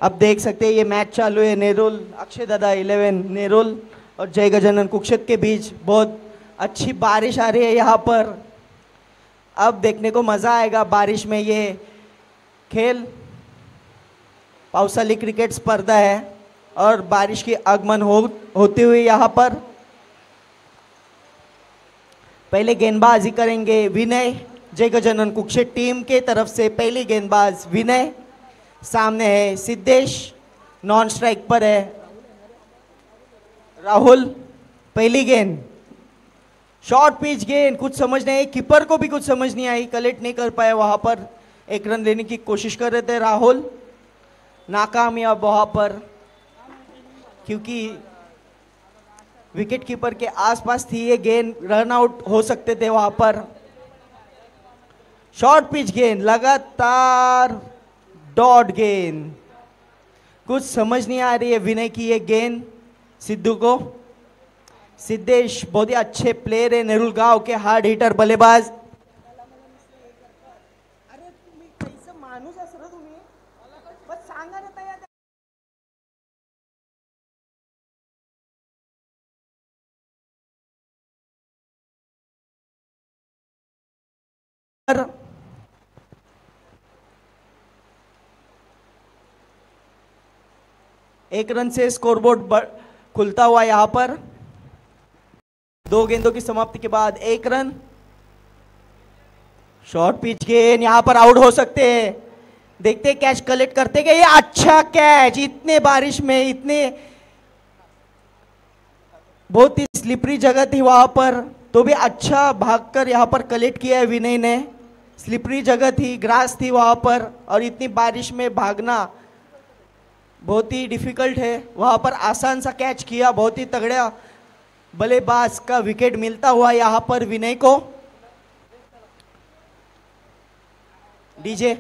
अब देख सकते हैं ये मैच चालू है, नेरुल अक्षय दादा 11 नेरुल और जय गजानन कुक्षत के बीच। बहुत अच्छी बारिश आ रही है यहाँ पर। अब देखने को मजा आएगा बारिश में ये खेल। पावसाली क्रिकेट स्पर्धा है और बारिश की आगमन होते हुए यहाँ पर पहले गेंदबाजी करेंगे विनय। जय गजानन कुक्षेट टीम के तरफ से पहली गेंदबाज विनय, सामने है सिद्धेश, नॉन स्ट्राइक पर है राहुल। पहली गेंद शॉर्ट पिच गेंद, कुछ समझ नहीं आई, कीपर को भी कुछ समझ नहीं आई, कलेक्ट नहीं कर पाया। वहां पर एक रन लेने की कोशिश कर रहे थे राहुल, नाकामयाब वहां पर क्योंकि विकेट कीपर के आसपास थी ये गेंद, रन आउट हो सकते थे वहां पर। शॉर्ट पिच गेंद, लगातार डॉट गेंद, कुछ समझ नहीं आ रही है विनय की ये गेंद सिद्धू को। सिद्धेश बहुत ही अच्छे प्लेयर है, नेरुल गांव के हार्ड हिटर बल्लेबाज। एक रन से स्कोरबोर्ड खुलता हुआ यहां पर। दो गेंदों की समाप्ति के बाद एक रन। शॉर्ट पिच गेंद, यहां पर आउट हो सकते हैं। देखते कैच कलेक्ट करते गए, ये अच्छा कैच, इतने बारिश में, इतने बहुत ही स्लिपरी जगह थी वहां पर, तो भी अच्छा भागकर यहां पर कलेक्ट किया है विनय ने। स्लिपरी जगह थी, ग्रास थी वहां पर, और इतनी बारिश में भागना बहुत ही डिफिकल्ट है। वहां पर आसान सा कैच किया, बहुत ही तगड़ा बल्लेबाज का विकेट मिलता हुआ यहां पर विनय को। डीजे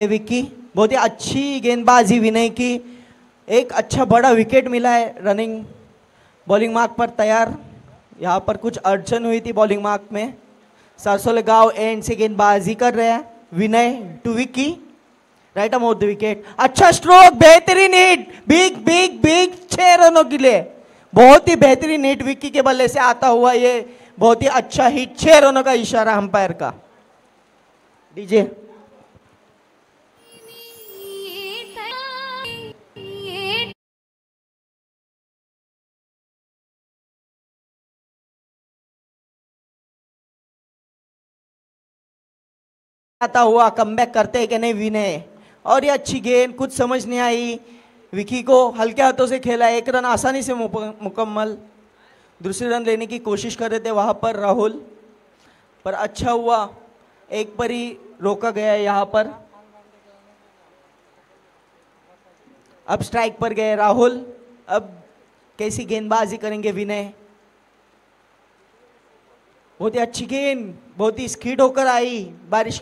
विक्की, बहुत ही अच्छी गेंदबाजी विनय की। एक अच्छा बड़ा विकेट मिला है, रनिंग बॉलिंग मार्क पर तैयार। यहाँ पर कुछ अड़चन हुई थी बॉलिंग मार्क में। सरसोले गांव एंड से गेंदबाजी कर रहे हैं Vinay to Vicky, right off the wicket. अच्छा स्ट्रोक, बेहतरीन हिट, बिग बिग बिग 6 रनों के लिए बहुत ही बेहतरीन हिट विक्की के बल्ले से आता हुआ, ये बहुत ही अच्छा हिट, 6 रनों का इशारा अंपायर का। डीजे आता हुआ कमबैक करते हैं कि नहीं विनय, और ये अच्छी गेंद, कुछ समझ नहीं आई, विकी को हल्के हाथों से खेला, एक रन आसानी से मुकम्मल। दूसरी रन लेने की कोशिश कर रहे थे वहां पर राहुल, पर अच्छा हुआ एक पर ही रोका गया यहाँ पर। अब स्ट्राइक पर गए राहुल, अब कैसी गेंदबाजी करेंगे विनय। बहुत ही अच्छी गेंद, बहुत ही स्पीड होकर आई, बारिश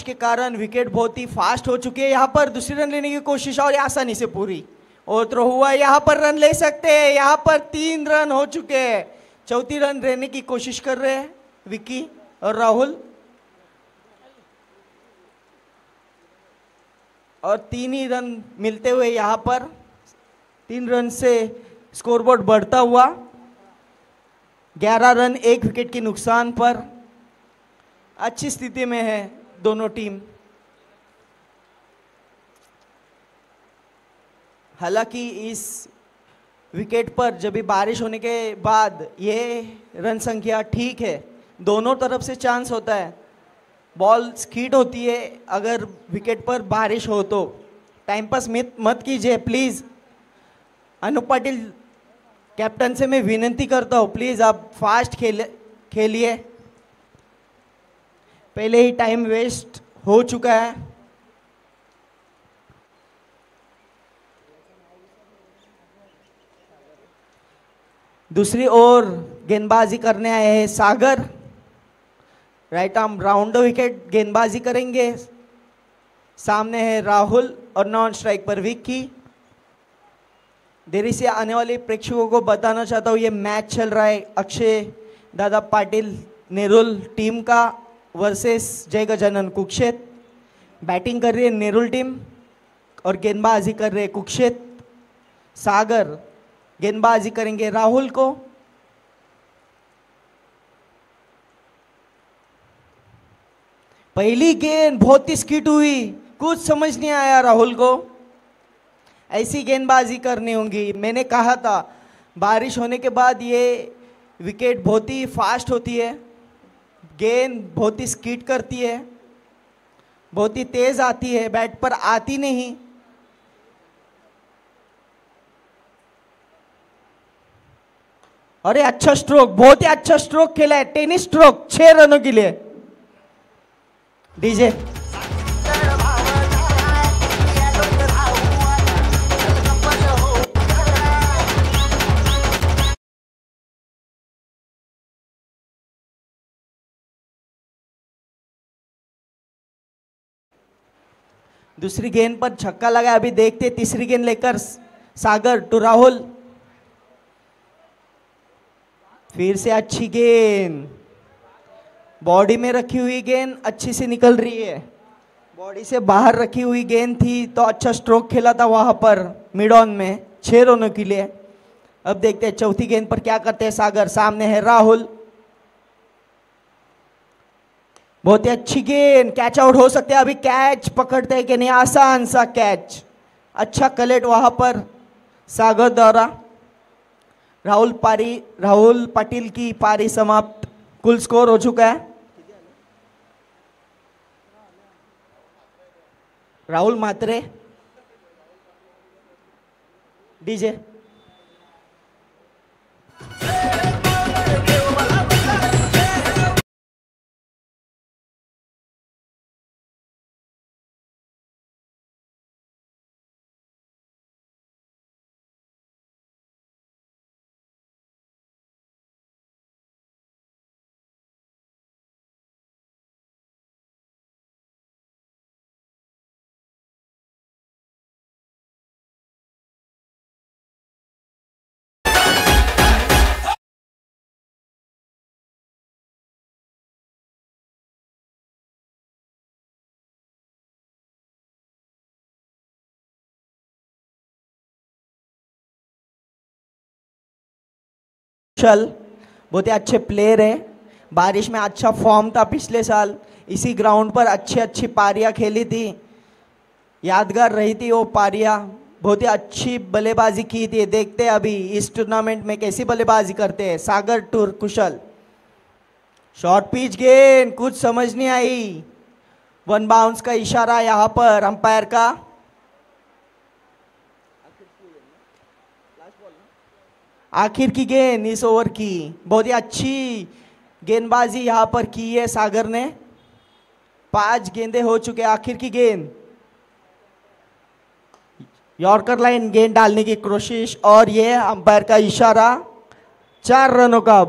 के कारण विकेट बहुत ही फास्ट हो चुके हैं। यहाँ पर दूसरी रन लेने की कोशिश और आसानी से पूरी, और थ्रो हुआ, यहाँ पर रन ले सकते हैं। यहाँ पर 3 रन हो चुके हैं, चौथी रन लेने की कोशिश कर रहे हैं विक्की और राहुल। और 3 ही रन मिलते हुए यहाँ पर 3 रन से स्कोरबोर्ड बढ़ता हुआ 11 रन 1 विकेट के नुकसान पर अच्छी स्थिति में है दोनों टीम। हालांकि इस विकेट पर जब भी बारिश होने के बाद ये रन संख्या ठीक है, दोनों तरफ से चांस होता है। बॉल स्कीड होती है अगर विकेट पर बारिश हो तो। टाइम पास मत कीजिए प्लीज़। अनूप पाटिल कैप्टन से मैं विनती करता हूँ, प्लीज़ आप फास्ट खेलिए। पहले ही टाइम वेस्ट हो चुका है। दूसरी ओर गेंदबाजी करने आए हैं सागर। राइट आर्म राउंड विकेट गेंदबाजी करेंगे। सामने है राहुल और नॉन स्ट्राइक पर विक्की। देरी से आने वाले प्रेक्षकों को बताना चाहता हूँ, ये मैच चल रहा है अक्षय दादा पाटिल नेरुल टीम का वर्सेस जय गजानन कुक्षेत्र। बैटिंग कर रही है नेरुल टीम और गेंदबाजी कर रहे हैं कुक्षेत्र। सागर गेंदबाजी करेंगे राहुल को। पहली गेंद बहुत ही स्किट हुई, कुछ समझ नहीं आया राहुल को। ऐसी गेंदबाजी करनी होगी। मैंने कहा था बारिश होने के बाद ये विकेट बहुत ही फास्ट होती है, गेंद बहुत ही स्किट करती है, बहुत ही तेज आती है, बैट पर आती नहीं। अरे अच्छा स्ट्रोक, बहुत ही अच्छा स्ट्रोक खेला है, टेनिस स्ट्रोक 6 रनों के लिए। डीजे दूसरी गेंद पर छक्का लगा। अभी देखते तीसरी गेंद लेकर सागर टू राहुल। फिर से अच्छी गेंद, बॉडी में रखी हुई गेंद अच्छी से निकल रही है। बॉडी से बाहर रखी हुई गेंद थी तो अच्छा स्ट्रोक खेला था वहां पर मिड ऑन में 6 रनों के लिए। अब देखते हैं चौथी गेंद पर क्या करते हैं सागर। सामने है राहुल, बहुत ही अच्छी गेंद, कैच आउट हो सकते हैं। अभी कैच पकड़ते हैं कि नहीं, आसान सा कैच, अच्छा कलेक्ट वहां पर सागर द्वारा। राहुल पाटिल की पारी समाप्त। कुल स्कोर हो चुका है। राहुल मात्रे डीजे चल बहुत ही अच्छे प्लेयर है। बारिश में अच्छा फॉर्म था पिछले साल, इसी ग्राउंड पर अच्छी अच्छी पारियां खेली थी, यादगार रही थी वो पारियां। बहुत ही अच्छी बल्लेबाजी की थी। देखते हैं अभी इस टूर्नामेंट में कैसी बल्लेबाजी करते हैं सागर टूर कुशल। शॉर्ट पिच गेंद, कुछ समझ नहीं आई। 1 बाउंस का इशारा यहां पर अंपायर का। आखिर की गेंद इस ओवर की, बहुत ही अच्छी गेंदबाजी यहां पर की है सागर ने। 5 गेंदें हो चुके, आखिर की गेंद, यॉर्कर लाइन गेंद डालने की कोशिश और ये अंपायर का इशारा। 4 रनों का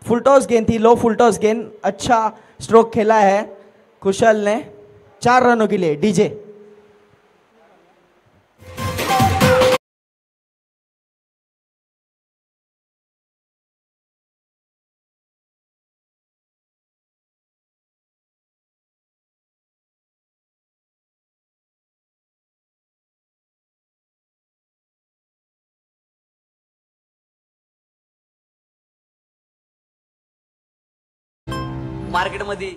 फुलटॉस गेंद थी, लो फुलटॉस गेंद, अच्छा स्ट्रोक खेला है कुशल ने 4 रनों के लिए। डीजे मार्केटमध्ये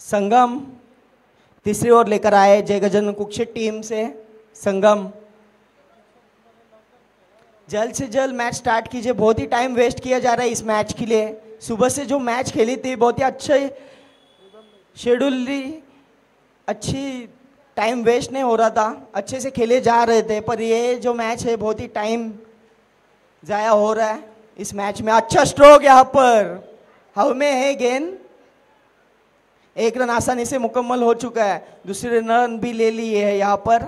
संगम तीसरी ओर लेकर आए जय गजानन कुक्षित टीम से। संगम जल्द से जल्द मैच स्टार्ट कीजिए, बहुत ही टाइम वेस्ट किया जा रहा है इस मैच के लिए। सुबह से जो मैच खेली थी बहुत ही अच्छे शेड्यूल, अच्छी टाइम वेस्ट नहीं हो रहा था, अच्छे से खेले जा रहे थे, पर ये जो मैच है बहुत ही टाइम जाया हो रहा है इस मैच में। अच्छा स्ट्रोक यहाँ पर हवा में है गेंद, एक रन आसानी से मुकम्मल हो चुका है, दूसरे रन भी ले लिए है यहाँ पर।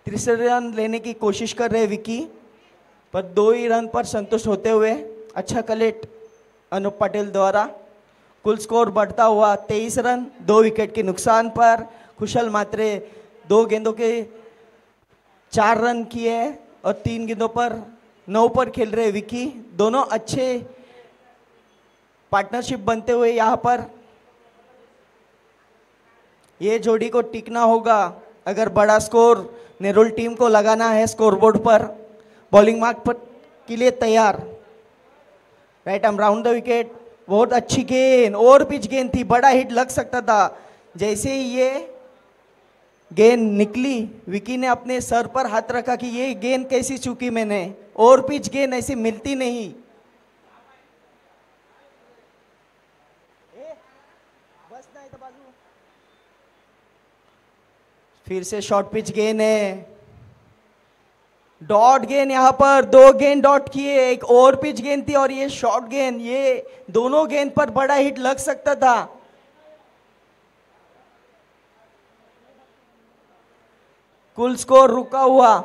तीसरे रन लेने की कोशिश कर रहे विकी, पर 2 ही रन पर संतुष्ट होते हुए अच्छा कलेक्ट अनूप पटेल द्वारा। कुल स्कोर बढ़ता हुआ 23 रन, 2 विकेट के नुकसान पर। कुशल मात्रे 2 गेंदों के 4 रन किए और 3 गेंदों पर 9 पर खेल रहे विकी। दोनों अच्छे पार्टनरशिप बनते हुए यहाँ पर ये जोड़ी को टिकना होगा अगर बड़ा स्कोर नेरुल टीम को लगाना है स्कोरबोर्ड पर। बॉलिंग मार्क पर के लिए तैयार, right arm round the wicket. बहुत अच्छी गेंद, और पिच गेंद थी, बड़ा हिट लग सकता था। जैसे ही ये गेंद निकली विकी ने अपने सर पर हाथ रखा कि ये गेंद कैसी चूकी मैंने, और पिच गेंद ऐसी मिलती नहीं। फिर से शॉर्ट पिच गेंद है, डॉट गेंद यहाँ पर 2 गेंद डॉट किए, एक और पिच गेंद थी और ये शॉर्ट गेंद, ये दोनों गेंद पर बड़ा हिट लग सकता था। कुल स्कोर रुका हुआ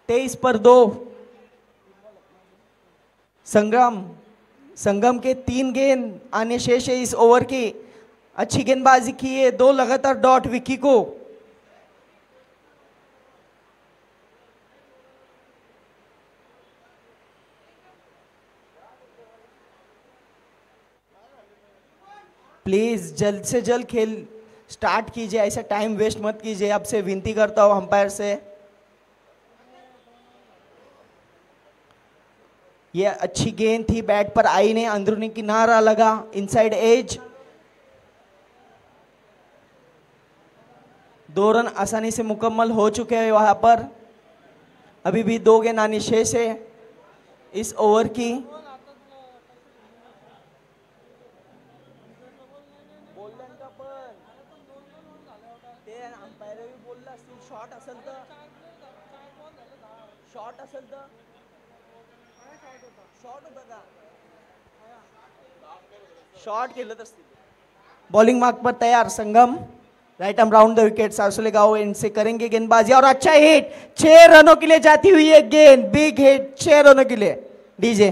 23 पर 2। संगम के 3 गेंद आने शेष है इस ओवर की। अच्छी गेंदबाजी की है, 2 लगातार डॉट विकी को। प्लीज जल्द से जल्द खेल स्टार्ट कीजिए, ऐसा टाइम वेस्ट मत कीजिए, आपसे विनती करता हूं अंपायर से। ये अच्छी गेंद थी, बैट पर आई नहीं, अंदरूनी किनारा लगा, इनसाइड एज। 2 रन आसानी से मुकम्मल हो चुके हैं वहां पर। अभी भी 2 गेंद आनी शेष है इस ओवर की। शॉट केलं तर बॉलिंग मार्क पर तैयार Sangam, right arm round the wicket. सारसोले गांव इनसे करेंगे गेंदबाजी और अच्छा हिट, 6 रनों के लिए जाती हुई है गेंद, बिग हिट 6 रनों के लिए। डीजे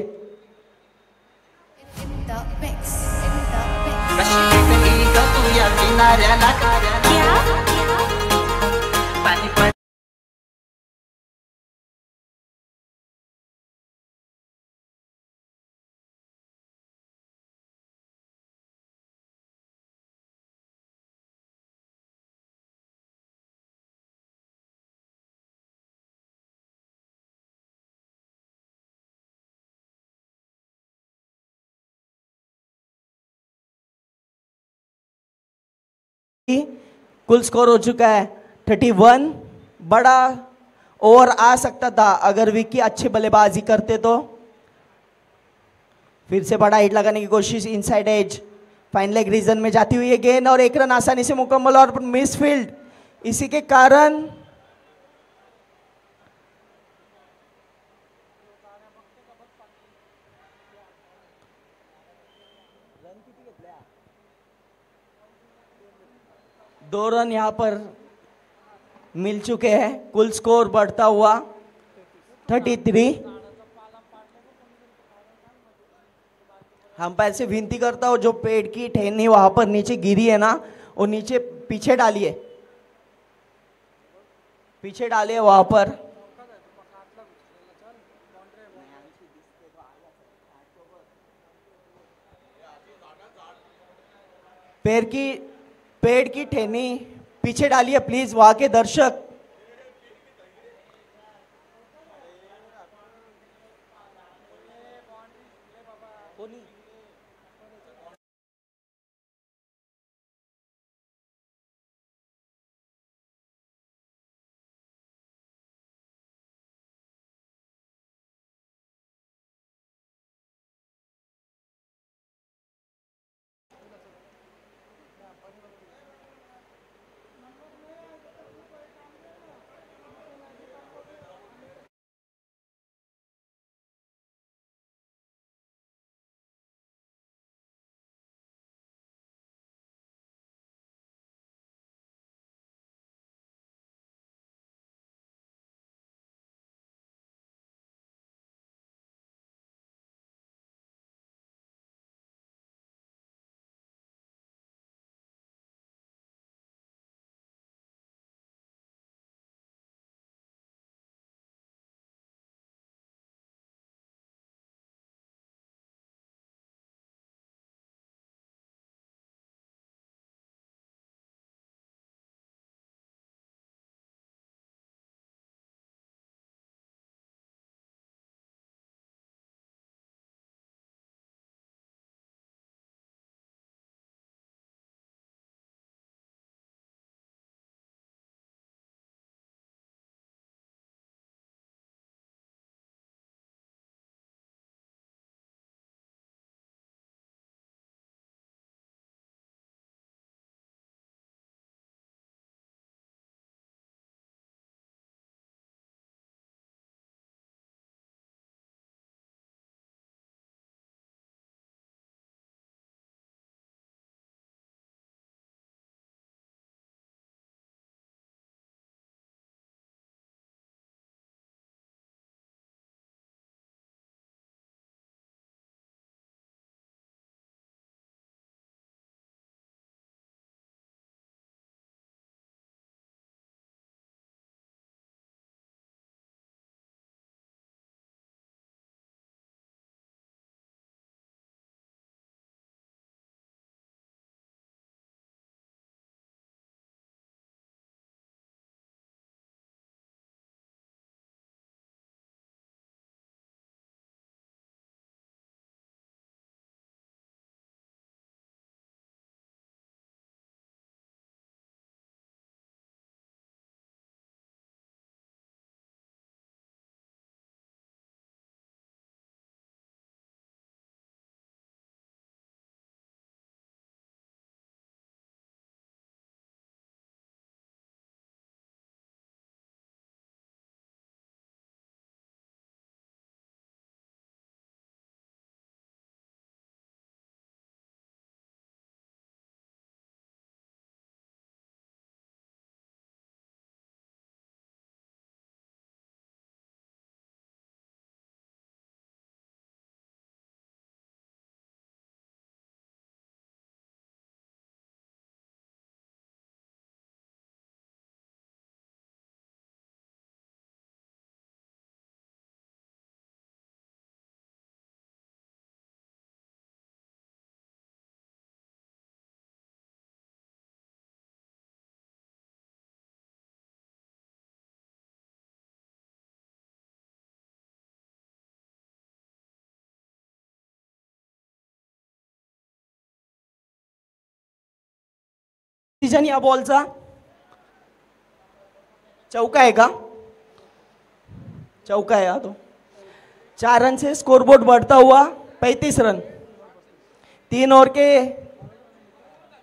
कुल स्कोर हो चुका है 31। बड़ा ओवर आ सकता था अगर विकी अच्छी बल्लेबाजी करते तो। फिर से बड़ा हिट लगाने की कोशिश, inside edge, fine leg region में जाती हुई है गेंद और 1 रन आसानी से मुकम्मल और मिस फील्ड। इसी के कारण 2 रन यहाँ पर मिल चुके हैं, कुल स्कोर बढ़ता हुआ 33। अंपायर से विनती करता हूँ, जो पेड़ की टहनी वहां पर नीचे गिरी है ना, वो नीचे पीछे डालिए, पीछे डालिए वहां पर। पेड़ की टहनी पीछे डालिए प्लीज, वहां के दर्शक। डिसिजन या बॉलचा चौका है का? चौका है तो 4 रन से स्कोरबोर्ड बढ़ता हुआ 35 रन। 3 ओवर के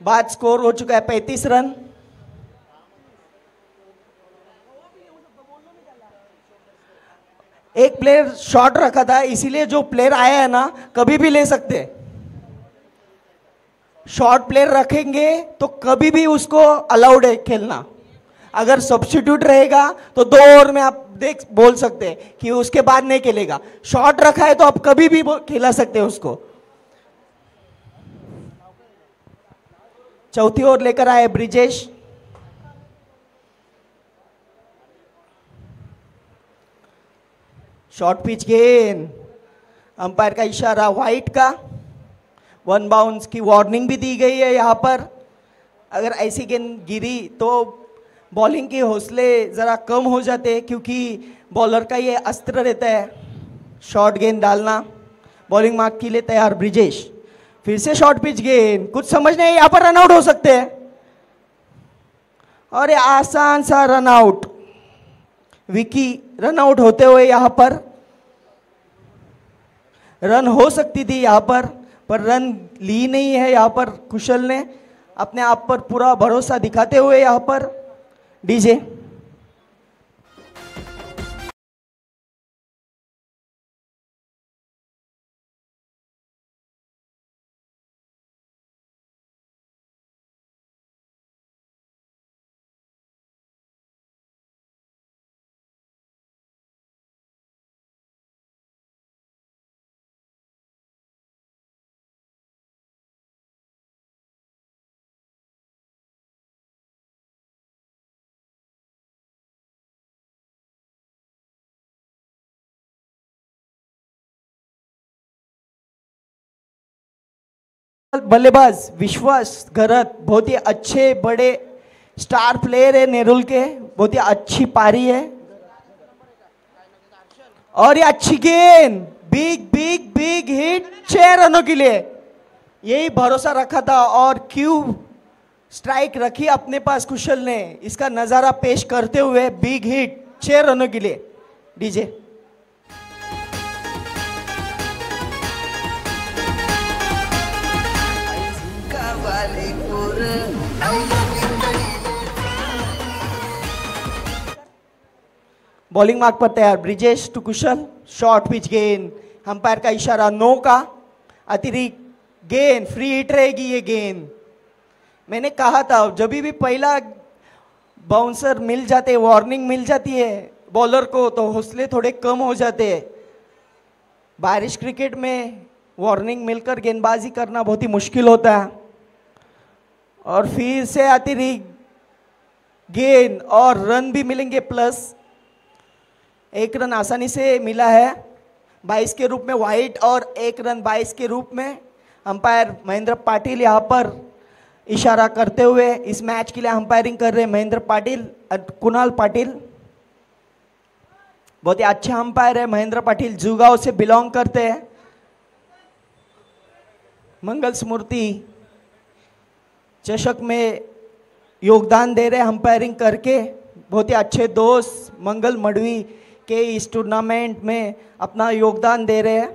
बाद स्कोर हो चुका है 35 रन। एक प्लेयर शॉट रखा था, इसीलिए जो प्लेयर आया है ना, कभी भी ले सकते हैं। शॉर्ट प्लेयर रखेंगे तो कभी भी उसको अलाउड है खेलना। अगर सब्स्टिट्यूट रहेगा तो 2 ओवर में आप बोल सकते हैं कि उसके बाद नहीं खेलेगा। शॉर्ट रखा है तो आप कभी भी खिला सकते हैं उसको। चौथी ओवर लेकर आए ब्रिजेश। शॉर्ट पिच गेंद, अंपायर का इशारा वाइट का, 1 बाउंस की वार्निंग भी दी गई है। यहां पर अगर ऐसी गेंद गिरी तो बॉलिंग के हौसले ज़रा कम हो जाते हैं, क्योंकि बॉलर का ये अस्त्र रहता है शॉर्ट गेंद डालना। बॉलिंग मार्क के लिए तैयार ब्रिजेश। फिर से शॉर्ट पिच गेंद, कुछ समझ नहीं, यहाँ पर रनआउट हो सकते हैं और ये आसान सा रनआउट। विकी रनआउट होते हुए यहाँ पर रन हो सकती थी यहाँ पर रन ली नहीं है। यहाँ पर कुशल ने अपने आप पर पूरा भरोसा दिखाते हुए यहाँ पर डीजे। बल्लेबाज विश्वास घरत बहुत ही अच्छे बड़े स्टार प्लेयर है नेरुल के, बहुत ही अच्छी पारी है और ये अच्छी गेंद, बिग बिग बिग हिट 6 रनों के लिए। यही भरोसा रखा था और क्यों स्ट्राइक रखी अपने पास कुशल ने, इसका नजारा पेश करते हुए बिग हिट 6 रनों के लिए। डीजे बॉलिंग मार्क पर तैयार Brijesh to Kushal. Short pitch गेंद, अंपायर का इशारा नो का, अतिरिक्त गेंद, फ्री हिट रहेगी ये गेंद। मैंने कहा था जब भी पहला बाउंसर मिल जाते, वार्निंग मिल जाती है बॉलर को तो हौसले थोड़े कम हो जाते हैं। बारिश क्रिकेट में वार्निंग मिलकर गेंदबाजी करना बहुत ही मुश्किल होता है और फिर से अतिरिक्त गेंद और रन भी मिलेंगे प्लस 1 रन आसानी से मिला है 22 के रूप में वाइट और 1 रन 22 के रूप में। अंपायर महेंद्र पाटिल यहाँ पर इशारा करते हुए इस मैच के लिए अंपायरिंग कर रहे हैं महेंद्र पाटिल, कुणाल पाटिल। बहुत ही अच्छा अंपायर है महेंद्र पाटिल, जुगांव से बिलोंग करते हैं। मंगल स्मृति चषक में योगदान दे रहे अंपायरिंग करके। बहुत ही अच्छे दोस्त मंगल मडवी के इस टूर्नामेंट में अपना योगदान दे रहे हैं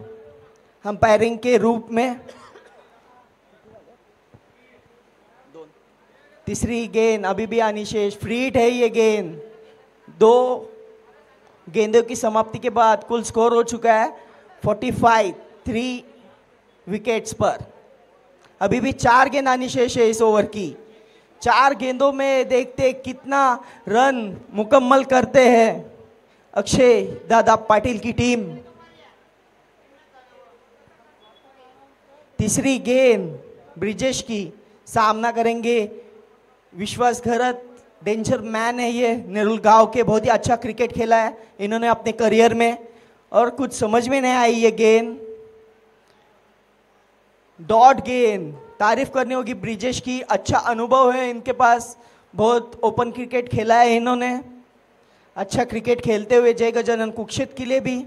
अंपायरिंग के रूप में। तीसरी गेंद अभी भी आनी शेष, फ्री हिट है ये गेंद। 2 गेंदों की समाप्ति के बाद कुल स्कोर हो चुका है 45, 3 विकेट्स पर। अभी भी 4 गेंद आनी शेष है इस ओवर की। 4 गेंदों में देखते कितना रन मुकम्मल करते हैं अक्षय दादा पाटिल की टीम। तीसरी गेंद ब्रिजेश की, सामना करेंगे विश्वास घरत, डेंजर मैन है ये, नेरुल गांव के, बहुत ही अच्छा क्रिकेट खेला है इन्होंने अपने करियर में और कुछ समझ में नहीं आई ये गेंद। डॉट गेंद, तारीफ करनी होगी ब्रिजेश की, अच्छा अनुभव है इनके पास, बहुत ओपन क्रिकेट खेला है इन्होंने, अच्छा क्रिकेट खेलते हुए जय गजानन कुक्षेत्र के लिए भी।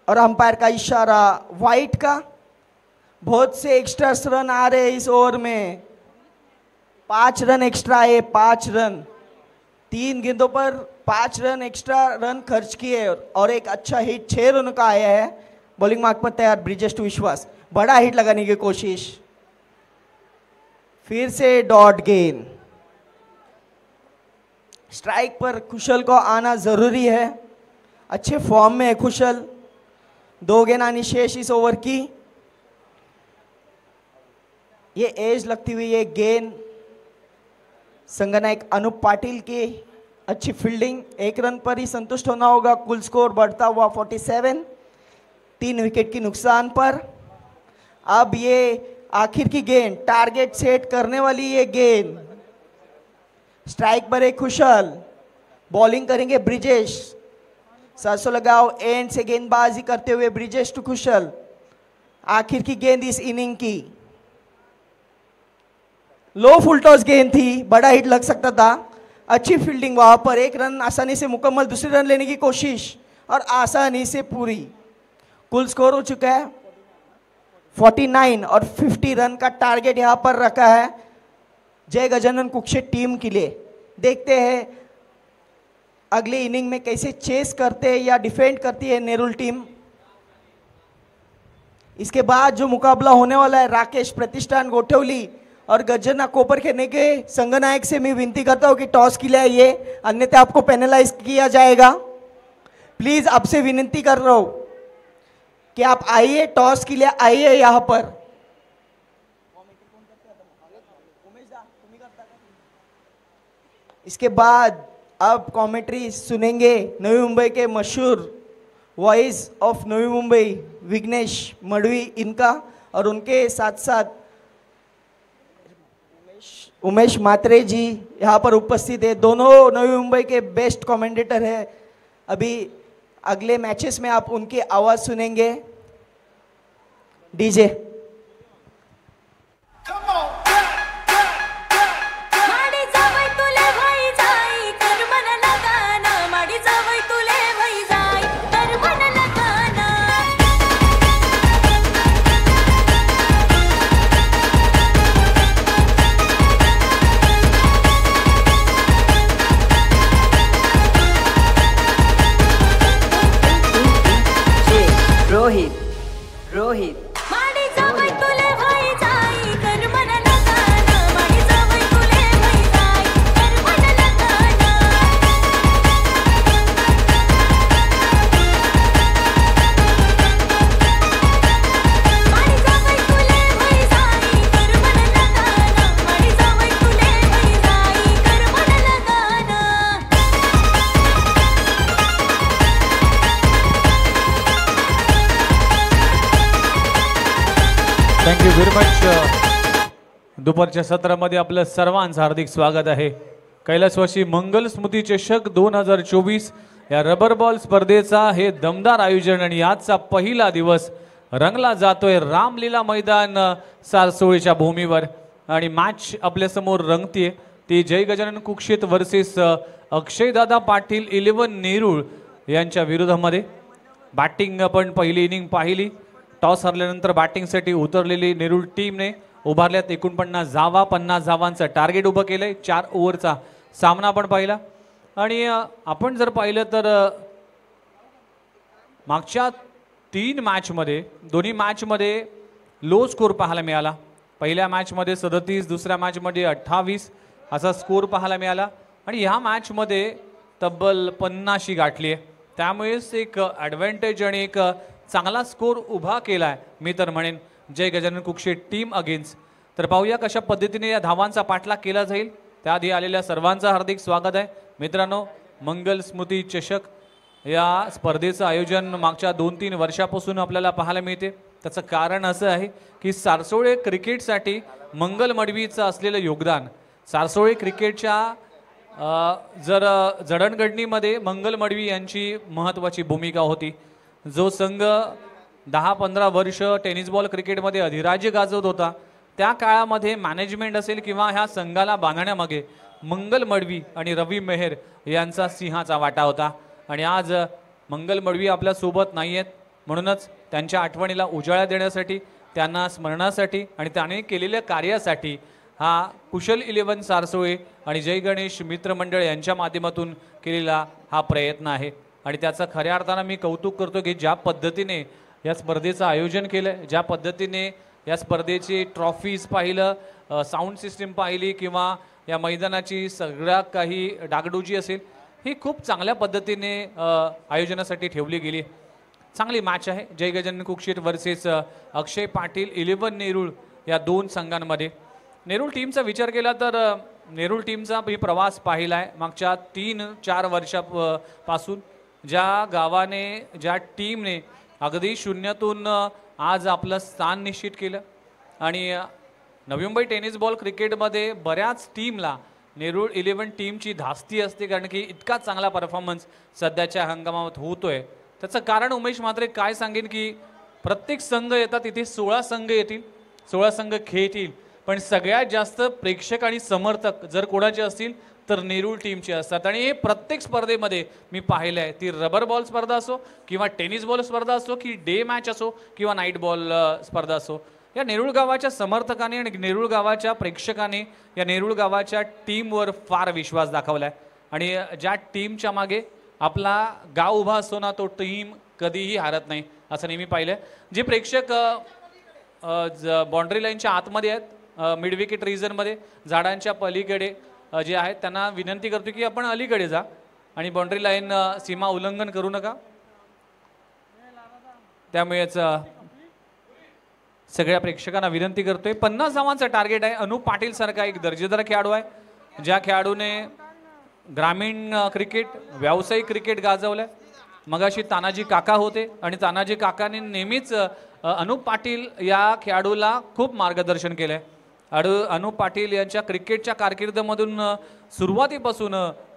और अंपायर का इशारा वाइट का। बहुत से एक्स्ट्रा रन आ रहे हैं इस ओवर में, 5 रन एक्स्ट्रा आए, 5 रन, 3 गेंदों पर 5 रन एक्स्ट्रा रन खर्च किए और एक अच्छा हिट 6 रनों का आया है। बॉलिंग मार्क पर तैयार ब्रिजेश टू विश्वास, बड़ा हिट लगाने की कोशिश। फिर से डॉट गेंद, स्ट्राइक पर कुशल को आना जरूरी है, अच्छे फॉर्म में है कुशल। 2 गेंद आनी शेष इस ओवर की। ये एज लगती हुई ये गेंद संगनायक अनूप पाटिल की अच्छी फील्डिंग, 1 रन पर ही संतुष्ट होना होगा। कुल स्कोर बढ़ता हुआ 47, 3 विकेट की नुकसान पर। अब ये आखिर की गेंद, टारगेट सेट करने वाली ये गेंद, स्ट्राइक पर एक कुशल, बॉलिंग करेंगे ब्रिजेश। सरसों लगाओ एंड से गेंदबाजी करते हुए ब्रिजेश टू कुशल। आखिर की गेंद इस इनिंग की, लो फुल टॉस गेंद थी, बड़ा हिट लग सकता था। अच्छी फील्डिंग वहां पर, 1 रन आसानी से मुकम्मल, दूसरी रन लेने की कोशिश और आसानी से पूरी। कुल स्कोर हो चुका है 49 और 50 रन का टारगेट यहां पर रखा है जय गजानन कुक्षे टीम के लिए। देखते हैं अगले इनिंग में कैसे चेस करते हैं या डिफेंड करती है नेरुल टीम। इसके बाद जो मुकाबला होने वाला है राकेश प्रतिष्ठान गोठवली और गजना कोपर खेलने के संगनायक से मैं विनती करता हूं कि टॉस के लिए ये, अन्यथा आपको पेनलाइज किया जाएगा। प्लीज आपसे विनती कर रहा हूं कि आप आइए, टॉस के लिए आइए यहां पर। इसके बाद अब कमेंट्री सुनेंगे नवी मुंबई के मशहूर वॉइस ऑफ नवी मुंबई विघ्नेश मडवी इनका, और उनके साथ साथ उमेश मात्रे जी यहाँ पर उपस्थित है। दोनों नवी मुंबई के बेस्ट कमेंटेटर है। अभी अगले मैचेस में आप उनकी आवाज सुनेंगे। DJ Rohit thank you very much. दुपारच्या सत्रामध्ये आपलं सर्वांचं हार्दिक स्वागत आहे। कैलासवासी मंगल स्मृती चषक 2024 या रबर बॉल स्पर्धेचा हे दमदार आयोजन आणि आजचा पहिला दिवस रंगला जातोय रामलीला मैदान सारसोळीच्या भूमीवर। आणि मॅच आपल्या समोर रंगतीये ती जय गजानन कुक्षित वर्सेस अक्षयदादा पाटील 11 नेरूळ यांच्या विरोधामध्ये। बॅटिंग आपण पहिली इनिंग पाहिली, टॉस हरल्यानंतर बॅटिंगसाठी उतरलेली नेरूळ टीमने उभारल्यात 49 धावा, 50 धावांचं टार्गेट उभं केलंय। 4 ओव्हरचा सामना आपण पाहिला आणि आपण जर पाहिलं तर मागच्या 3 मॅचमध्ये दोन्ही मॅचमध्ये लो स्कोर पाहायला मिळाला। पहिल्या मॅचमध्ये 37, दुसऱ्या मॅचमध्ये 28 असा स्कोर पाहायला मिळाला आणि ह्या मॅचमध्ये तब्बल 50 गाठली आहे। त्यामुळेच एक ॲडव्हान्टेज आणि एक चांगला स्कोर उभा केलाय मी तर म्हणेन जय गजानन कुक्षे टीम अगेन्स्ट। तर पाहूया कशा पद्धतीने या धावांचा पाठलाग केला जाईल। त्याआधी आलेल्या सर्वांचं हार्दिक स्वागत आहे मित्रांनो। मंगल स्मृती चषक या स्पर्धेचं आयोजन मागच्या 2-3 वर्षापासून आपल्याला पाहायला मिळते। त्याचं कारण असं आहे की सारसोळे क्रिकेटसाठी मंगल मडवीचं असलेलं योगदान, सारसोळे क्रिकेटच्या जर जडणघडणीमध्ये मंगल मडवी यांची महत्त्वाची भूमिका होती। जो संघ 10-15 वर्ष टेनिस बॉल क्रिकेटमध्ये अधिराज्य गाजवत होता त्या काळामध्ये मॅनेजमेंट असेल किंवा ह्या संघाला बांधण्यामागे मंगल मडवी आणि रवी मेहर यांचा सिंहाचा वाटा होता। आणि आज मंगल मडवी आपल्या सोबत नाही आहेत, म्हणूनच त्यांच्या आठवणीला उजाळा देण्यासाठी, त्यांना स्मरणासाठी आणि त्याने केलेल्या कार्यासाठी हा कुशल 11 सारसोळे आणि जय गणेश मित्रमंडळ यांच्या माध्यमातून केलेला हा प्रयत्न आहे। आणि त्याचं खऱ्या अर्थानं मी कौतुक करतो की ज्या पद्धतीने या स्पर्धेचं आयोजन केलं, ज्या पद्धतीने या स्पर्धेची ट्रॉफीज पाहिलं, साऊंड सिस्टीम पाहिली किंवा या मैदानाची सगळ्या काही डागडुजी असेल, ही खूप चांगल्या पद्धतीने आयोजनासाठी ठेवली गेली। चांगली मॅच आहे जय गजानन कुक्षित वर्सेस अक्षय पाटील 11 नेरूळ या दोन संघांमध्ये. नेरूळ टीमचा विचार केला तर नेरूळ टीमचा मी प्रवास पाहिला आहे मागच्या 3-4 वर्षापासून. ज्या गावाने ज्या टीमने अगदी शून्यातून आज आपलं स्थान निश्चित केलं आणि नवी मुंबई टेनिस बॉल क्रिकेटमध्ये बऱ्याच टीमला नेरूळ 11 टीमची धास्ती असते, कारण की इतका चांगला परफॉर्मन्स सध्याच्या हंगामात होतोय. त्याचं कारण उमेश म्हात्रे काय सांगेन की प्रत्येक संघ येतात, इथे 16 संघ येतील, 16 संघ खेळतील, पण सगळ्यात जास्त प्रेक्षक आणि समर्थक जर कोणाचे असतील तर नेरूळ टीमचे असतात. आणि हे प्रत्येक स्पर्धेमध्ये मी पाहिलं आहे, ती रबर बॉल स्पर्धा असो किंवा टेनिस बॉल स्पर्धा असो की डे मॅच असो किंवा नाईट बॉल स्पर्धा असो, या नेरूळ गावाच्या समर्थकाने आणि नेरूळ गावाच्या प्रेक्षकाने या नेरूळ गावाच्या टीमवर फार विश्वास दाखवला आहे. आणि ज्या टीमच्या मागे आपला गाव उभा असतो ना, तो टीम कधीही हारत नाही असं नेहमी पाहिलं आहे. जे प्रेक्षक बाउंड्री लाईनच्या आतमध्ये आहेत, मिड विकेट रिजनमध्ये झाडांच्या पलीकडे जे आहेत, त्यांना विनंती करतो की आपण अलीकडे जा आणि बाउंड्री लाईन सीमा उल्लंघन करू नका. त्यामुळेच सगळ्या प्रेक्षकांना विनंती करतोय. 50 धावांचा टार्गेट आहे. अनुप पाटील सारखा एक दर्जेदार खेळाडू आहे, ज्या खेळाडूने ग्रामीण क्रिकेट व्यावसायिक क्रिकेट गाजवलंय. मगाशी तानाजी काका होते आणि तानाजी काकाने नेहमीच अनुप पाटील या खेळाडूला खूप मार्गदर्शन केलंय. अनुप पाटील यांच्या क्रिकेटच्या कारकिर्दीमधून सुरुवातीपासून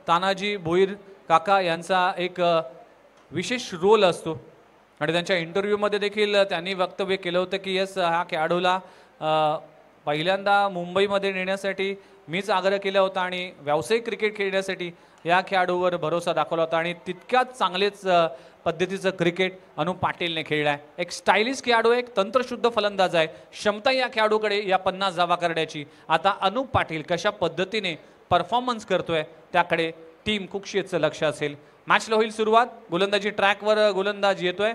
तानाजी भोईर काका यांचा एक विशेष रोल असतो आणि त्यांच्या इंटरव्ह्यूमध्ये देखील त्यांनी वक्तव्य केलं होतं की यस, हा खेळाडूला पहिल्यांदा मुंबईमध्ये नेण्यासाठी मीच आग्रह केला होता आणि व्यावसायिक क्रिकेट खेळण्यासाठी या खेळाडूवर भरोसा दाखवला होता आणि तितक्याच चांगलेच पद्धतीचं क्रिकेट अनुप पाटीलने खेळलं आहे. एक स्टायलिश खेळाडू आहे, एक तंत्रशुद्ध फलंदाज आहे. क्षमता या खेळाडूकडे या 50 धावा करण्याची. आता अनुप पाटील कशा पद्धतीने परफॉर्मन्स करतोय त्याकडे टीम कुक्षेचं लक्ष असेल. मॅचला होईल सुरुवात. गोलंदाजी ट्रॅकवर गोलंदाज येतोय.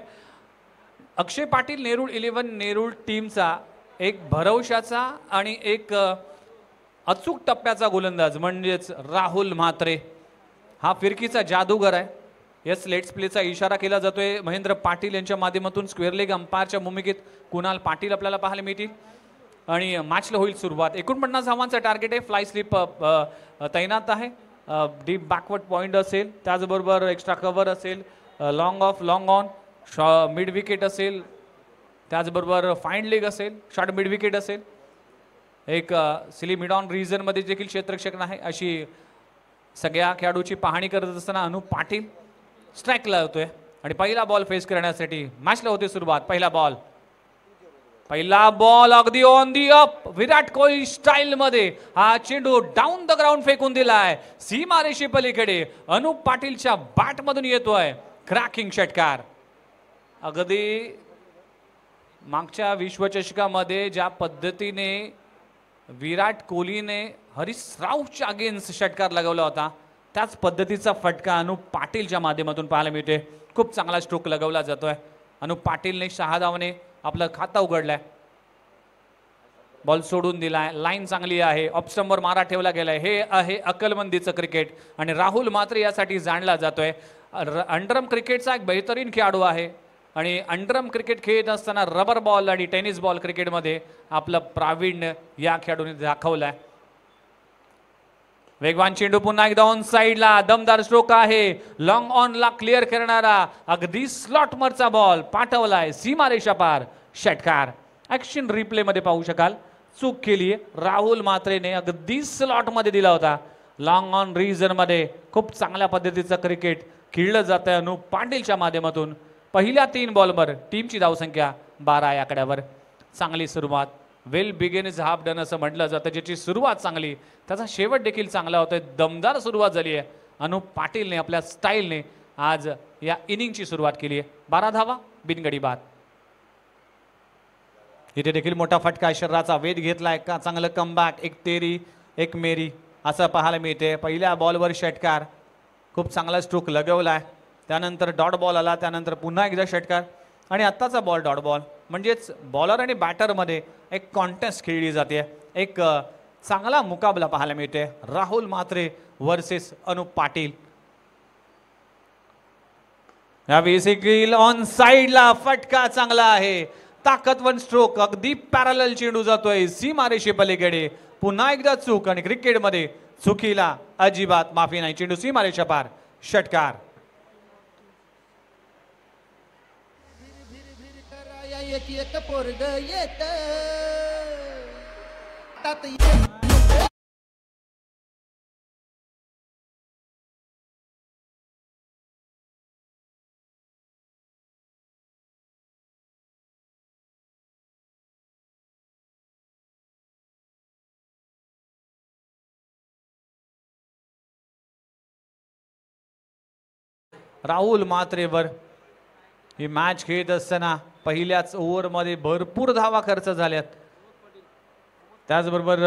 अक्षय पाटील नेरूळ 11 नेरूळ टीमचा एक भरवशाचा आणि एक अचूक टप्प्याचा गोलंदाज म्हणजेच राहुल म्हात्रे हा फिरकीचा जादूगर आहे. यस, लेट्स प्लेचा इशारा केला जातोय महेंद्र पाटील यांच्या माध्यमातून. स्क्वेअर लेग अंपायरच्या भूमिकेत कुणाल पाटील आपल्याला पाहायला मिळतील आणि मॅचला होईल सुरुवात. 49 धावांचा टार्गेट आहे. फ्लाय स्लिप तैनात आहे. डीप बॅकवर्ड पॉईंट असेल, त्याचबरोबर एक्स्ट्रा कव्हर असेल, long of long on, mid wicket असेल, त्याचबरोबर फाईन लेग असेल, शॉर्ट मिड विकेट असेल. एक सिली मिड ऑन रिजनमध्ये देखील क्षेत्ररक्षक नाही अशी सगळ्या खेळाडूची पाहणी करत असताना अनुप पाटील स्ट्राईकला होतोय आणि पहिला बॉल फेस करण्यासाठी मॅचला होते सुरुवात. पहिला बॉल अगदी on the up Virat Kohli style मध्ये हा चेंडू डाऊन द ग्राउंड फेकून दिलाय सीमारेषे पलीकडे. अनुप पाटीलच्या बॅट मधून येतोय क्रॅकिंग षटकार. अगदी मागच्या विश्वचषकामध्ये ज्या पद्धतीने विराट कोहलीने हरीश रावच्या अगेन्स्ट षटकार लगावला होता, त्याच पद्धतीचा फटका अनुप पाटीलच्या माध्यमातून पाहायला मिळते. खूप चांगला स्ट्रोक लगावला जातोय. अनुप पाटीलने 6 धावाने आपलं खातं उघडलंय. बॉल सोडून दिलाय. लाईन चांगली आहे. ऑफस्टंपवर मारा ठेवला गेलाय. हे आहे अकलमंदीचं क्रिकेट आणि राहुल म्हात्रे यासाठी जाणला जातोय. अंडरम क्रिकेटचा एक बेहतरीन खेळाडू आहे आणि अंडरम क्रिकेट खेळत असताना रबर बॉल आणि टेनिस बॉल क्रिकेटमध्ये आपलं प्रावीण्य या खेळाडूने दाखवलंय. वेगवान चेंडू पुन्हा एकदा ऑन साइडला दमदार स्ट्रोक आहे. लॉंग ऑन ला क्लिअर करणारा अगदी स्लॉट मरचा बॉल पाठवलाय सीमारेषा पार. षटकार ऍक्शन रिप्ले मध्ये पाहू शकाल. चूक केली राहुल म्हात्रेने, अगदी स्लॉट मध्ये दिला होता. लॉंग ऑन रिजन मध्ये खूप चांगल्या पद्धतीचं क्रिकेट खेळलं जातंय अनुप पाटीलच्या माध्यमातून. पहिल्या 3 बॉलवर टीमची धावसंख्या 12 या आकड्यावर. चांगली सुरुवात. Well begin is half done असं म्हटलं जातं. ज्याची सुरुवात चांगली त्याचा शेवट देखील चांगला होतोय. दमदार सुरुवात झाली आहे. अनुप पाटीलने आपल्या स्टाईलने आज या इनिंगची सुरुवात केली आहे. 12 धावा बिनगडी बाद. इथे देखील मोठा फटका, शरीराचा वेध घेतलाय का, चांगलं कमबॅक. एक तेरी एक मेरी असं पाहायला मिळते. पहिल्या बॉलवर षटकार, खूप चांगला स्ट्रोक लगवलाय. त्यानंतर डॉट बॉल आला, त्यानंतर पुन्हा एकदा षटकार आणि आत्ताचा बॉल डॉट बॉल. म्हणजेच बॉलर आणि बॅटरमध्ये एक कॉन्टेस्ट खेळली जाते. एक चांगला मुकाबला पाहायला मिळते. राहुल म्हात्रे वर्सेस अनुप पाटील. या देखील ऑन साइडला फटका चांगला आहे. ताकदवन स्ट्रोक, अगदी पॅरलल चेंडू जातोय सीमारेषे पलीकडे. पुन्हा एकदा चूक आणि क्रिकेटमध्ये चुकीला अजिबात माफी नाही. चेंडू सीमारेषा पार, षटकार. एक पोरग येत राहुल मात्रेवर ही मॅच खेळत असताना पहिल्याच ओव्हरमध्ये भरपूर धावा खर्च झाल्यात. त्याचबरोबर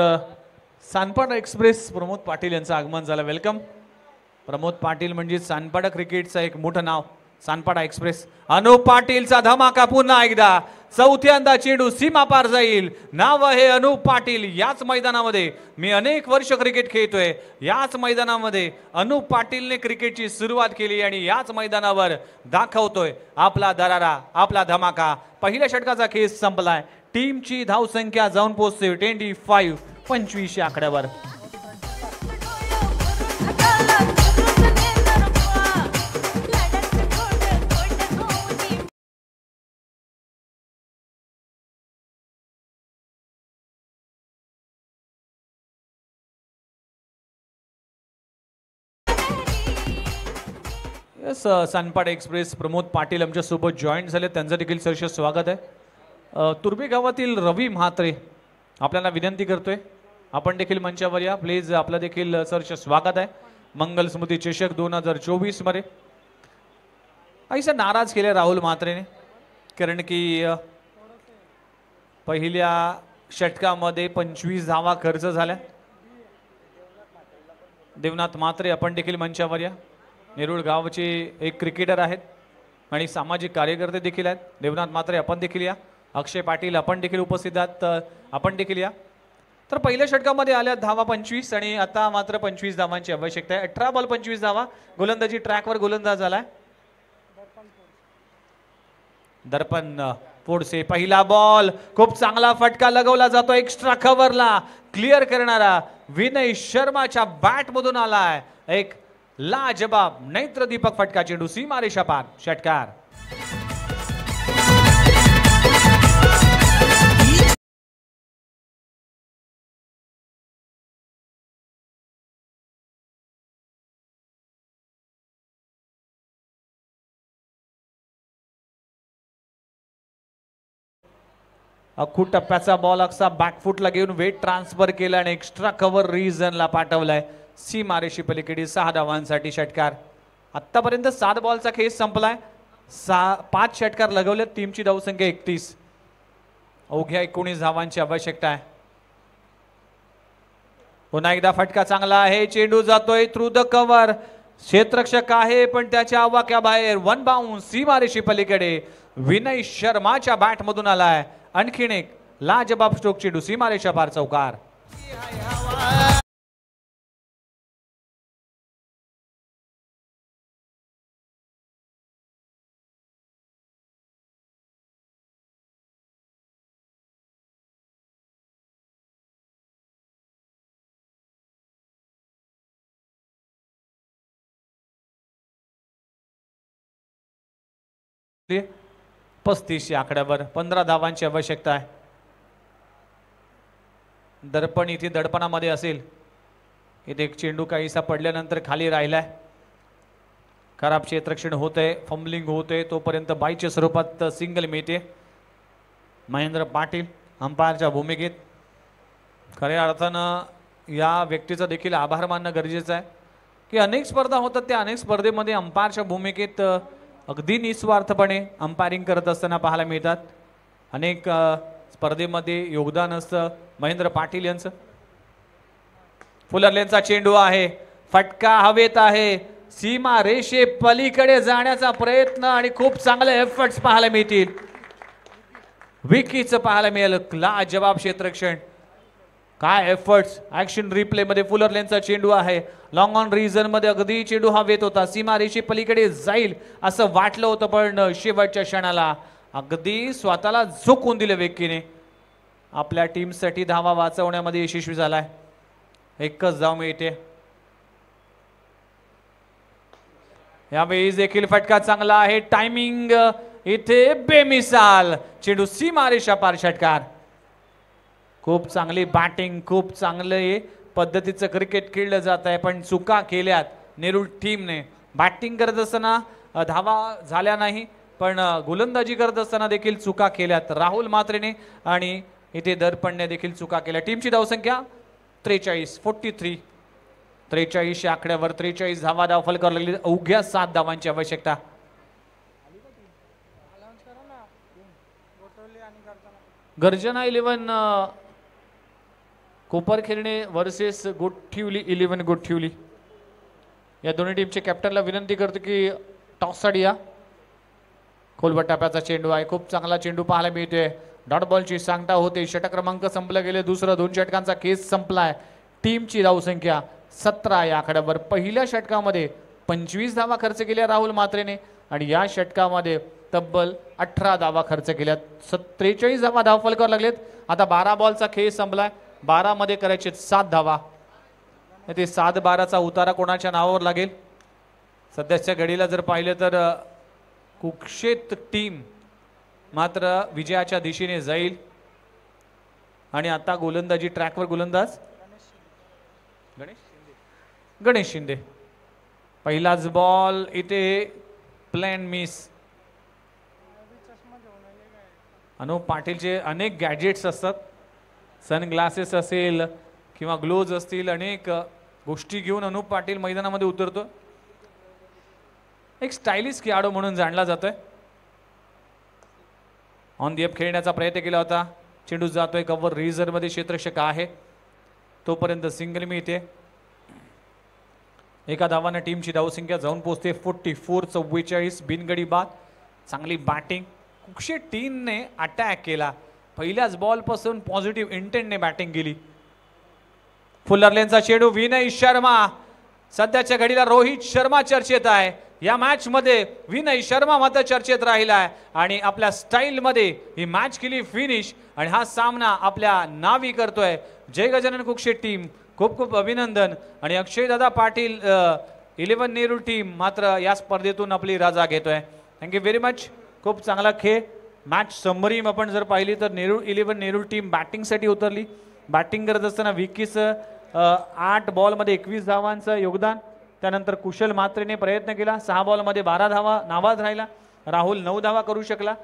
सानपाडा एक्सप्रेस प्रमोद पाटील यांचं आगमन झालं. वेलकम. प्रमोद पाटील म्हणजे सानपाडा क्रिकेटचं एक मोठं नाव. सानपाडा एक्सप्रेस. अनुप पाटीलचा धमाका पुन्हा एकदा. चौथ्यांदा चेंडू सीमा पार जाईल. नाव आहे अनुप पाटील. याच मैदानामध्ये मी अनेक वर्ष क्रिकेट खेळतोय. याच मैदानामध्ये अनुप पाटीलने क्रिकेटची सुरुवात केली आणि याच मैदानावर दाखवतोय आपला दरारा, आपला धमाका. पहिल्या षटकाचा खेळ संपलाय. टीमची धावसंख्या जाऊन पोहोचते 25 25 या आकड्यावर. सानपाडा एक्सप्रेस प्रमोद पाटील आमच्या सोबत जॉईन झाले. त्यांचं देखील सहर्ष स्वागत आहे. तुर्बे गावातील रवी म्हात्रे आपल्याला विनंती करतोय आपण देखील मंचावर या प्लीज. आपलं देखील सहर्ष स्वागत आहे. मंगल स्मृती चषक 2024 मध्ये ऐसा नाराज केले राहुल म्हात्रेने, कारण की पहिल्या षटकामध्ये 25 धावा खर्च झाल्या. देवनाथ म्हात्रे आपण देखील मंचावर या. नेरूळ गावचे एक क्रिकेटर आहेत आणि सामाजिक कार्यकर्ते देखील आहेत. देवनाथ म्हात्रे आपण देखील या. अक्षय पाटील आपण देखील उपस्थित आहात, आपण देखील या. तर पहिल्या षटकामध्ये आल्या धावा 25 आणि आता मात्र 25 धावांची आवश्यकता आहे. 18 बॉल 25 धावा. गोलंदाजी ट्रॅकवर गोलंदाज झालाय दर्पण फोडसे. पहिला बॉल खूप चांगला फटका लगवला जातो. एक्स्ट्रा कव्हरला क्लिअर करणारा विनय शर्माच्या बॅट मधून आलाय एक लाजबाब नेत्र दीपक फटका. चेंडू सीमारेषा पार, षटकार. अख्खू टप्प्याचा बॉल असा बॅकफुटला घेऊन वेट ट्रान्सफर केला आणि एक्स्ट्रा कव्हर रिजनला पाठवलाय सीमारेषी पलीकडे 6 धावांसाठी षटकार. आतापर्यंत 7 बॉलचा खेळ संपलाय. 5 षटकार लगवले. टीमची धावसंख्या 31. अवघ्या 19 धावांची आवश्यकता आहे. पुन्हा एकदा फटका चांगला आहे. चेंडू जातोय थ्रू द कव्हर. क्षेत्ररक्षक आहे पण त्याच्या आवाक्याबाहेर. 1 बाउन्स सीमारेषी पलीकडे. विनय शर्माच्या बॅट मधून आलाय आणखीन एक लाजबाब स्ट्रोक. चेंडू सीमारेषा पार, चौकार. आहे 35 या आकड्यावर 15 धावांची आवश्यकता आहे. दर्पण इथे दडपणामध्ये असेल. इथे एक चेंडू काहीसा पडल्यानंतर खाली राहिलाय. खराब क्षेत्ररक्षण होतंय, फंबलिंग होतंय. तोपर्यंत बाईच्या स्वरूपात सिंगल मिळते. महेंद्र पाटील अंपायरच्या भूमिकेत. खऱ्या अर्थानं या व्यक्तीचा देखील आभार मानणं गरजेचं आहे की अनेक स्पर्धा होतात त्या अनेक स्पर्धेमध्ये अंपायरच्या भूमिकेत अगदी निस्वार्थपणे अंपायरिंग करत असताना पाहायला मिळतात. अनेक स्पर्धेमध्ये योगदान असतं महेंद्र पाटील यांचं. फुलरलेनचा चेंडू आहे. फटका हवेत आहे. सीमा रेषे पलीकडे जाण्याचा प्रयत्न आणि खूप चांगले एफर्ट्स पाहायला मिळतील. विकीचं पाहायला मिळेल. लाजवाब क्षेत्ररक्षण. काय एफर्ट्स. ऍक्शन रिप्ले मध्ये फुलरलेनचा चेंडू आहे. लॉंग ऑन रिजन मध्ये अगदी चेंडू हवेत होता. सीमा रेषे पलीकडे जाईल असं वाटलं होतं पण शेवटच्या क्षणाला अगदी स्वतःला झोकून दिले वेकीने आपल्या टीमसाठी धावा वाचवण्यामध्ये यशस्वी झालाय. एकच धाव मिळते. यावेळी देखील फटका चांगला आहे. टायमिंग इथे बेमिसाल. चेंडू सीमारेषा पार षटकार. खूप चांगली बॅटिंग, खूप चांगले पद्धतीचं क्रिकेट खेळलं जात आहे, पण चुका केल्यात नेरूळ टीमने. बॅटिंग करत असताना धावा झाल्या नाही, पण गोलंदाजी करत असताना देखील चुका केल्यात राहुल मात्रेने आणि इथे दर्पणने देखील चुका केल्या. टीमची धावसंख्या 43, 43. 43 या आकड्यावर 43 धावा दाखल करायला लागली. अवघ्या 7 धावांची आवश्यकता. गर्जना 11 कोपरखिरणे वर्सेस गोठिवली 11 गोठिवली. या दोन्ही टीमच्या कॅप्टनला विनंती करतो की टॉससाठी या. खोलवर टप्प्याचा चेंडू आहे. खूप चांगला चेंडू पाहायला मिळतोय. डॉट बॉलची सांगता होते. षटक क्रमांक संपले गेले. दुसरं 2 षटकांचा केस संपलाय. टीमची धावसंख्या 17 या आकड्यावर. पहिल्या षटकामध्ये 25 धावा खर्च केल्या राहुल मात्रेने आणि या षटकामध्ये तब्बल 18 धावा खर्च केल्यात. 43 धावा धावफलकावर लागलेत. आता 12 बॉलचा खेळ संपलाय. 12 मध्ये करायचे 7 धावा. ते 7-12चा उतारा कोणाच्या नावावर लागेल. सध्याच्या घडीला जर पाहिलं तर कुक्षेत टीम मात्र विजयाच्या दिशेने जाईल. आणि आता गोलंदाजी ट्रॅकवर गोलंदाज गणेश शिंदे. पहिलाच बॉल इथे प्लॅन मिस. अनुप पाटीलचे अनेक गॅजेट्स असतात. सनग्लासेस असेल किंवा ग्लोव्ज असतील, अनेक गोष्टी घेऊन अनुप पाटील मैदानामध्ये उतरतो. एक स्टायलिश खेळाडू म्हणून जाणला जातोय. ऑन दी अप खेळण्याचा प्रयत्न केला होता. चेंडू जातोय कव्हर रिझर्व मध्ये. क्षेत्ररक्षक आहे तोपर्यंत सिंगल मिळते. एका धावाने टीमची धावसंख्या जाऊन पोहोचते 44. 44 बिनगडी बाद. चांगली बॅटिंग. कुक्षेत टीमने अटॅक केला. पहिल्याच बॉल पासून पॉझिटिव्ह इंटेंटने बॅटिंग केली. फुलर लेनचा चेंडू. विनय शर्मा. सध्याच्या घडीला रोहित शर्मा चर्चेत आहे. या मॅच मध्ये विनय शर्मा मात्र चर्चेत राहिला आहे आणि आपल्या स्टाईल मध्ये ही मॅच केली फिनिश आणि हा सामना आपल्या नावी करतोय. जय गजानन कुक्षेत टीम खूप खूप अभिनंदन. आणि अक्षय दादा पाटील 11 नेरूळ टीम मात्र या स्पर्धेतून आपली राजा घेतोय. Thank you very much. खूप चांगला खेळ. मॅच समरी आपण जर पाहिली तर 11 नेरूळ टीम बॅटिंगसाठी उतरली. बॅटिंग करत असताना विकीस 8 बॉलमध्ये 21 धावांचं योगदान. त्यानंतर कुशल मात्रेने प्रयत्न केला. 6 बॉलमध्ये 12 धावा नाबाद राहिला. राहुल 9 धावा करू शकला.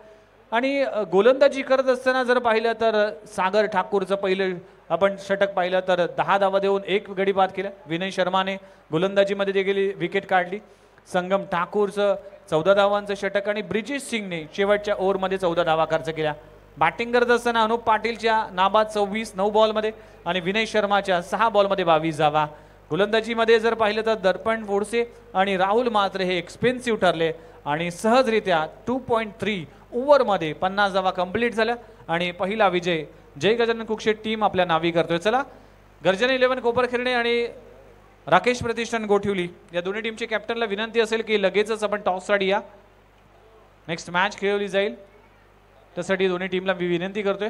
आणि गोलंदाजी करत असताना जर पाहिलं तर सागर ठाकूरचं पहिलं आपण षटक पाहिलं तर 10 धावा देऊन 1 गडी बाद केला. विनय शर्माने गोलंदाजीमध्ये देखील विकेट काढली. संगम ठाकूरचं 14 धावांचं षटक आणि ब्रिजेश सिंगने शेवटच्या ओव्हरमध्ये 14 धावा खर्च केल्या. बॅटिंग करत असताना अनुप पाटीलच्या नाबाद 26 9 बॉलमध्ये आणि विनय शर्माच्या 6 बॉलमध्ये 22 धावा. गोलंदाजीमध्ये जर पाहिलं तर दर्पण बोडसे आणि राहुल मात्र हे एक्सपेन्सिव्ह ठरले आणि सहजरित्या 2.3 ओव्हरमध्ये 50 धावा कंप्लीट झाल्या आणि पहिला विजय जय गजानन कुक्षेत टीम आपल्या नावी करतोय. चला गर्जना 11 कोपरखिरणे आणि राकेश प्रतिष्ठान गोठिवली या दोन्ही टीमचे कॅप्टनला विनंती असेल की लगेचच आपण टॉससाठी या. नेक्स्ट मॅच खेळवली जाईल त्यासाठी दोन्ही टीमला मी विनंती करतोय.